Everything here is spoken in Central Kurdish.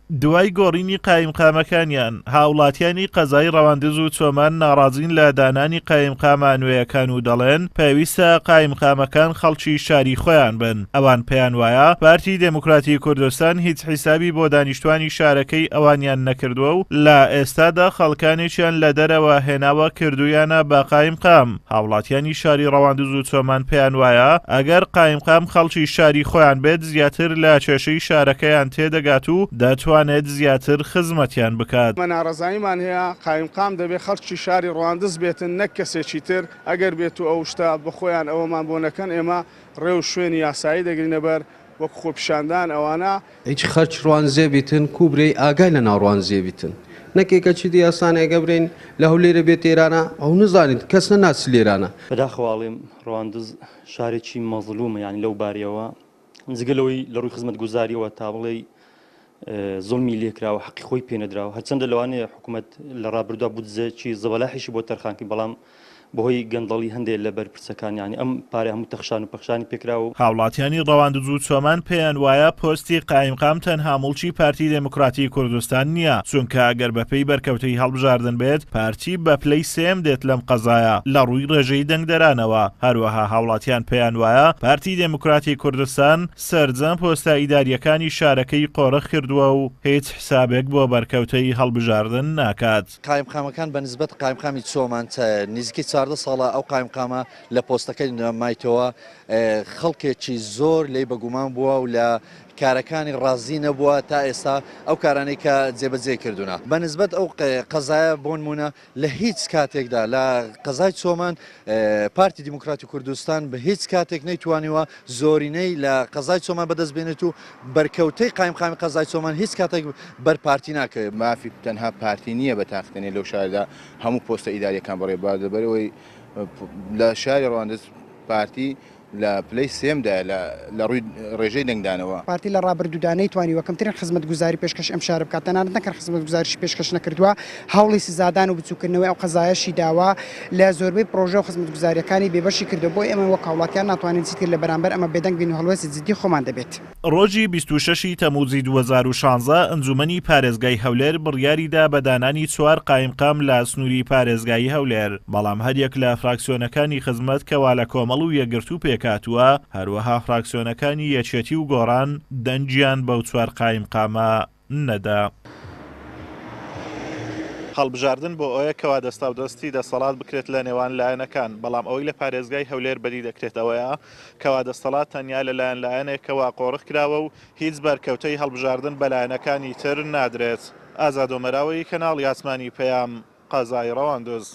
دوای گۆڕینی قایمقامەکانیان هاوڵاتیانی قەزای ڕەواندز و چۆمان ناڕازین لە دانانی قایمقامە نوێیەکان و دەڵێن پێویستە قایمقامەکان خەڵکی شاری خۆیان بن. ئەوان پێیان وایە پارتی دموکراتی کوردستان هیچ حیسابی بۆ دانیشتوانی شارەکەی ئەوانیان نەکردووە و لە ئێستادا خەڵکانێکیان لە دەرەوە هێناوە کردویانە بە قایمقام. هاوڵاتیانی شاری ڕەواندز و چۆمان پێیان وایە ئەگەر قایمقام خەڵکی شاری خۆیان بێت زیاتر لە کێشەی شارەکەیان تێدەگات و دەتوانێت زیاتر خزمەتیان بکات. ناڕەزاییمان هەیە قایمقام دەبێت خەڵکی شاری ڕەواندز بێتن نەک کەسێکی تر ئەگەر بێت و ئەو شتە بخۆیان ئەوەمان بۆ نەکەن ئێمە ڕێ و شوێنی یاسایی دەگرینە بەر وەک خۆپیشاندان ئەوانە هیچ خەرچ ڕوانزێ بیتن کوبرەی ئاگای لە ناڕوانزێ بیتن نەکێکە چی دیاسانێگە برین لە هەولێرە بێت ئێرانە ئەو نزانیت کەس نەناسی لێرانە بەداخەواڵێم ڕەواندز شارێکی مەزلومە یانی لەو باریەوە جگەلەوەی لە ڕووی خزمەت گوزاریەوە تا بڵێ زۆڵمی لێکراوە حەقی خۆی پێنەدراوە هەرچەندە لەوانەیە حکوومەت لە ڕابردووە بودجەی زەبەلاحیشی بۆ تەرخانکی بەڵام بەهۆی گەندەڵی هەندێک لە بەرپرسەکان یانی ئەم پارێ هەموو تەخشان و پەخشانی پێکراوە. هاوڵاتیانی ڕەواندز و چۆمان پێیان وایە پۆستی قایمقام تەنها موڵکی پارتی دموکراتی کوردستان نییە چونکە ئەگەر بەپێی بەرکەوتەی هەڵبژاردن بێت پارتی بە پلەی سێم دێت لەم قەزایە لە ڕووی ڕێژەی دەنگدەرانەوە. هەروەها هاوڵاتیان پێیان وایە پارتی دموکراتی کوردستان سەرجەم پۆستە ئیداریەکانی شارەکەی قۆڕە کردووە و هیچ حسابێک بۆ بەرکەوتەی هەڵبژاردن ناکات. قایمقامەکان بەنسبەت قایمقامی چۆمان نزیکی 14 ساڵە ئەو قایمقامە لە پۆستەکەی نمایتەوە خەڵکێکی زۆر لێی بەگومان بووە و لە کارەکانی ڕازی نەبووە تا ئێستا ئەو کارانەی کە جێبەجێ کردوونە بەنسبەت ئەو قەزایە بۆ نمونە لە هیچ کاتێکدا لە قەزای چۆمان پارتی دیموکراتی کوردستان بە هیچ کاتێک نەیتوانیوە زۆرینەی لە قەزای چۆمان بەدەست بێنێت و بەرکەوتەی قایمقامی قەزای چۆمان هیچ کاتێک بەر پارتی ناکەوێت. مافی تەنها پارتی نییە بە تاقتێنێ لەو شاردا هەموو پۆستە ئیداریەکان بەڕێبا دەبەرەوەی لە شاری ڕەواندز پارتی لە پلەی سێمدا لە ڕووی ڕێژەی دەنگدانەوە پارتی لە ڕابردوودانەی توانی وەکەمترین خزمەت گوزاری پێشکەش ئەم شارە بکات تەنانەت نەکەن خزمەت گوزاریش پێشکەش نەکردووە هەوڵی سزادان و بچووکردنەوەی ئەو قەزایەشی داوا لە زۆربەی پرۆژە و خزمەت گوزاریەکانی بێبەشی کردو بۆ ئێمە وەک هاوڵاتیان ناتوانین چیتر لە بەرامبەر ئەمە بێدەنگ بین و هەڵوێستی جددی خۆمان دەبێت. ڕۆژی 26 تەموزی 2016 ئەنجومەنی پارێزگای هەولێر بڕیاریدا بە دانانی 4 قایمقام لە سنووری پارێزگایی هەولێر بەڵام هەریەک لە فراکسیۆنەکانی خزمەت کەوا لە کۆمەڵ و یەکگرتو پێکاتووە هەروەها فراکسیۆنەکانی یەکێتی و گۆڕان دەنجیان بەو 4 قایمقامە نەدا. هەڵبژاردن بۆ ئەوەیە کەوا دەستا و دەستی دەسەڵات بکرێت لە نێوان لایەنەکان بەڵام ئەوەی لە پارێزگای هەولێر بەدی دەکرێتەوەیە کەوا دەسەڵات تەنیا لەلایەن لایەنێکەوە قۆڕخ کراوە و هیچ بەرکەوتەی هەڵبژاردن بە لایەنەکانی تر نادرێت. ئازاد ئۆمەراوی کەناڵی ئاسمانی پەیام قەزای ڕەواندز.